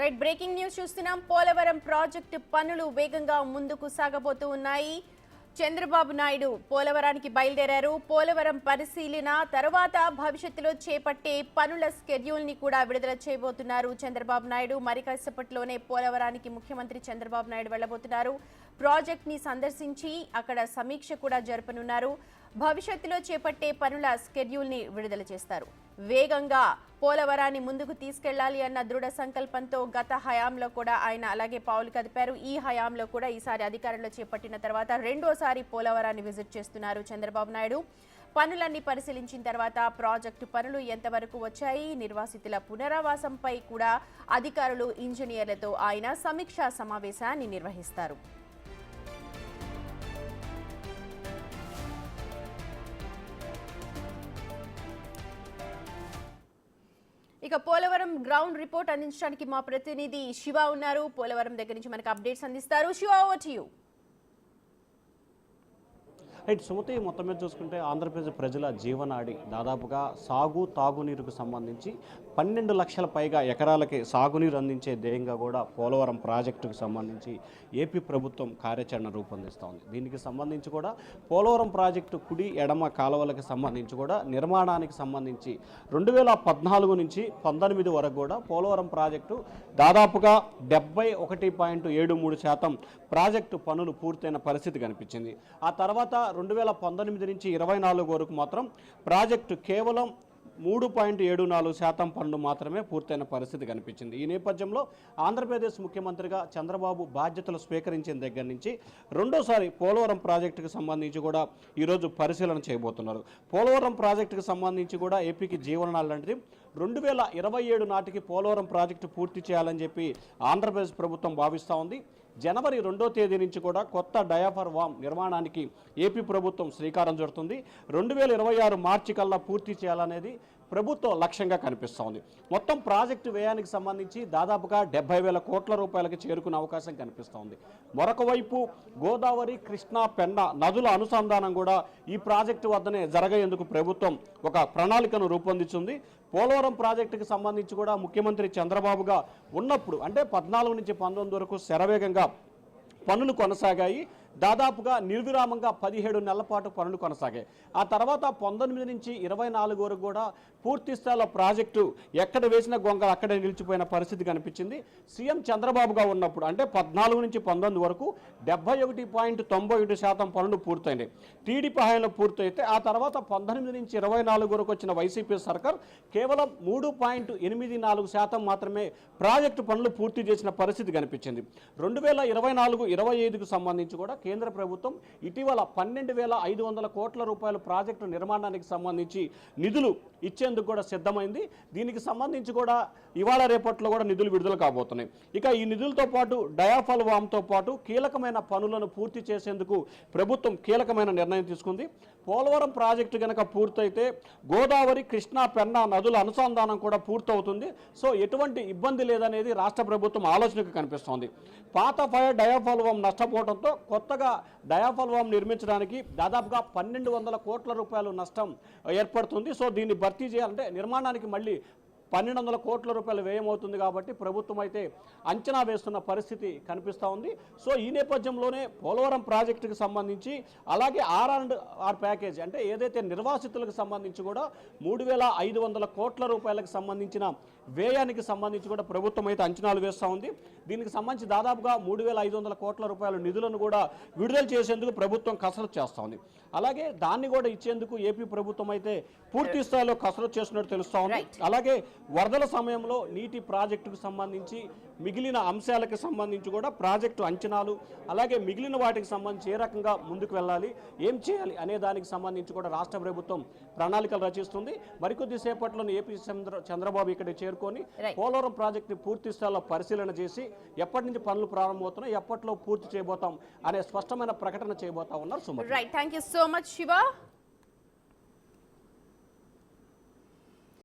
Right breaking news చూస్తున్నాం. Polavaram project పనులు వేగంగా ముందుకు సాగబోతూ ఉన్నాయి. చంద్రబాబు నాయుడు పోలవరానికి బయలుదేరారు. పోలవరం పరిశీలన తర్వాత భవిష్యత్తులో చేపట్టే పనుల స్కెడ్యూల్ ని కూడా విడుదల చేయబోతున్నారు చంద్రబాబు నాయుడు. మరి కాసేపట్లోనే పోలవరానికి ముఖ్యమంత్రి చంద్రబాబు నాయుడు వెళ్లబోతున్నారు. ప్రాజెక్ట్ ని సందర్శించి అక్కడ సమీక్ష కూడా జరపనున్నారు. భవిష్యత్తులో చేపట్టే పనుల స్కెడ్యూల్ ని విడుదల చేస్తారు. వేగంగా పోలవరాన్ని ముందుకు తీసుకెళ్లాలి అన్న దృఢ సంకల్పంతో గత హయాంలో కూడా ఆయన అలాగే పావులు కదిపారు. ఈ హయాంలో కూడా ఈసారి అధికారంలో చేపట్టిన తర్వాత రెండోసారి పోలవరాన్ని విజిట్ చేస్తున్నారు చంద్రబాబు నాయుడు. పనులన్నీ పరిశీలించిన తర్వాత ప్రాజెక్టు పనులు ఎంతవరకు వచ్చాయి, నిర్వాసితుల పునరావాసంపై కూడా అధికారులు ఇంజనీర్లతో ఆయన సమీక్షా సమావేశాన్ని నిర్వహిస్తారు. ఇక పోలవరం గ్రౌండ్ రిపోర్ట్ అందించడానికి మా ప్రతినిధి శివ ఉన్నారు. పోలవరం దగ్గర నుంచి మనకు అప్డేట్స్ అందిస్తారు. Shiva, over to you. Right Sumathi, మొత్తం మీద చూసుకుంటే ఆంధ్రప్రదేశ్ ప్రజల జీవనాడి దాదాపుగా సాగు తాగునీరుకు సంబంధించి 12 లక్షల పైగా ఎకరాలకి సాగునీరు అందించే ధ్యేయంగా కూడా పోలవరం ప్రాజెక్టుకు సంబంధించి ఏపీ ప్రభుత్వం కార్యాచరణ రూపొందిస్తోంది. దీనికి సంబంధించి కూడా పోలవరం ప్రాజెక్టు కుడి ఎడమ కాలువలకు సంబంధించి కూడా నిర్మాణానికి సంబంధించి 2014 నుంచి 19 వరకు కూడా పోలవరం ప్రాజెక్టు దాదాపుగా 71.73% ప్రాజెక్టు పనులు పూర్తయిన పరిస్థితి కనిపించింది. ఆ తర్వాత 2019 నుంచి 24 వరకు మాత్రం ప్రాజెక్టు కేవలం 3.74% పనులు మాత్రమే పూర్తయిన పరిస్థితి కనిపించింది. ఈ నేపథ్యంలో ఆంధ్రప్రదేశ్ ముఖ్యమంత్రిగా చంద్రబాబు బాధ్యతలు స్వీకరించిన దగ్గర నుంచి రెండోసారి పోలవరం ప్రాజెక్టుకు సంబంధించి కూడా ఈరోజు పరిశీలన చేయబోతున్నారు. పోలవరం ప్రాజెక్టుకు సంబంధించి కూడా ఏపీకి జీవనాలు లాంటిది 2027 నాటికి పోలవరం ప్రాజెక్టు పూర్తి చేయాలని చెప్పి ఆంధ్రప్రదేశ్ ప్రభుత్వం భావిస్తూ ఉంది. జనవరి 2వ తేదీ నుంచి కూడా కొత్త డయాఫర్ వామ్ నిర్మాణానికి ఏపీ ప్రభుత్వం శ్రీకారం చుడుతుంది. 2026 మార్చి కల్లా పూర్తి చేయాలనేది ప్రభుత్వం లక్ష్యంగా కనిపిస్తోంది. మొత్తం ప్రాజెక్టు వ్యయానికి సంబంధించి దాదాపుగా 70,000 కోట్ల రూపాయలకు చేరుకునే అవకాశం కనిపిస్తోంది. మరొక వైపు గోదావరి, కృష్ణా, పెన్నా నదుల అనుసంధానం కూడా ఈ ప్రాజెక్టు వద్దనే జరగేందుకు ప్రభుత్వం ఒక ప్రణాళికను రూపొందించింది. పోలవరం ప్రాజెక్టుకు సంబంధించి కూడా ముఖ్యమంత్రి చంద్రబాబుగా ఉన్నప్పుడు అంటే 14 నుంచి 19 వరకు శరవేగంగా పనులు కొనసాగాయి. దాదాపుగా నిర్విరామంగా 17 నెలల పాటు పనులు కొనసాగాయి. ఆ తర్వాత 19 నుంచి 24 వరకు కూడా పూర్తి స్థాయిలో ప్రాజెక్టు ఎక్కడ వేసిన గొంగ అక్కడే నిలిచిపోయిన పరిస్థితి కనిపించింది. సీఎం చంద్రబాబుగా ఉన్నప్పుడు అంటే 14 నుంచి 19 వరకు 71.91% పనులు పూర్తయినాయి. టీడీపీ హయాంలో పూర్తయితే ఆ తర్వాత 19 నుంచి 24 వరకు వచ్చిన వైసీపీ సర్కార్ కేవలం 3.84% మాత్రమే ప్రాజెక్టు పనులు పూర్తి చేసిన పరిస్థితి కనిపించింది. 2024-25కు సంబంధించి కూడా కేంద్ర ప్రభుత్వం ఇటీవల 12,500 కోట్ల రూపాయల ప్రాజెక్టు నిర్మాణానికి సంబంధించి నిధులు ఇచ్చేందుకు కూడా సిద్ధమైంది. దీనికి సంబంధించి కూడా ఇవాళ రేపట్లో కూడా నిధులు విడుదల కాబోతున్నాయి. ఇక ఈ నిధులతో పాటు డయాఫల్ వామ్తో పాటు కీలకమైన పనులను పూర్తి చేసేందుకు ప్రభుత్వం కీలకమైన నిర్ణయం తీసుకుంది. పోలవరం ప్రాజెక్టు కనుక పూర్తయితే గోదావరి, కృష్ణా, పెన్నా నదుల అనుసంధానం కూడా పూర్తవుతుంది. సో ఎటువంటి ఇబ్బంది లేదనేది రాష్ట్ర ప్రభుత్వం ఆలోచనకు కనిపిస్తోంది. పాత ఫైర్ డయాఫల్ వామ్ నష్టపోవడంతో కొత్తగా డయాఫల్ వామ్ నిర్మించడానికి దాదాపుగా 1,200 కోట్ల రూపాయలు నష్టం ఏర్పడుతుంది. సో దీన్ని భర్తీ చేయాలంటే నిర్మాణానికి మళ్ళీ 1,200 కోట్ల రూపాయలు వ్యయం అవుతుంది. కాబట్టి ప్రభుత్వం అయితే అంచనా వేస్తున్న పరిస్థితి కనిపిస్తూ ఉంది. సో ఈ నేపథ్యంలోనే పోలవరం ప్రాజెక్టుకు సంబంధించి అలాగే R&R ప్యాకేజ్ అంటే ఏదైతే నిర్వాసితులకు సంబంధించి కూడా 3,500 కోట్ల రూపాయలకు సంబంధించిన వ్యయానికి సంబంధించి కూడా ప్రభుత్వం అయితే అంచనాలు వేస్తూ ఉంది. దీనికి సంబంధించి దాదాపుగా 3,500 కోట్ల రూపాయల నిధులను కూడా విడుదల చేసేందుకు ప్రభుత్వం కసరత్తు చేస్తూ ఉంది. అలాగే దాన్ని కూడా ఇచ్చేందుకు ఏపీ ప్రభుత్వం అయితే పూర్తి స్థాయిలో కసరత్తు చేస్తున్నట్టు తెలుస్తూ ఉంది. అలాగే వరదల సమయంలో నీటి ప్రాజెక్టుకు సంబంధించి మిగిలిన అంశాలకు సంబంధించి కూడా ప్రాజెక్టు అంచనాలు అలాగే మిగిలిన వాటికి సంబంధించి ఏ రకంగా ముందుకు వెళ్ళాలి, ఏం చేయాలి అనే దానికి సంబంధించి కూడా రాష్ట్ర ప్రభుత్వం ప్రణాళికలు రచిస్తుంది. మరికొద్ది సేపట్లోనే ఏపీ చంద్రబాబు ఇక్కడ చేరుకొని పోలవరం ప్రాజెక్టుని పూర్తి స్థాయిలో పరిశీలన చేసి ఎప్పటి నుంచి పనులు ప్రారంభమవుతున్నాయి, ఎప్పట్లో పూర్తి చేయబోతాం అనే స్పష్టమైన ప్రకటన చేయబోతా ఉన్నారు. Right, thank you so much Shiva.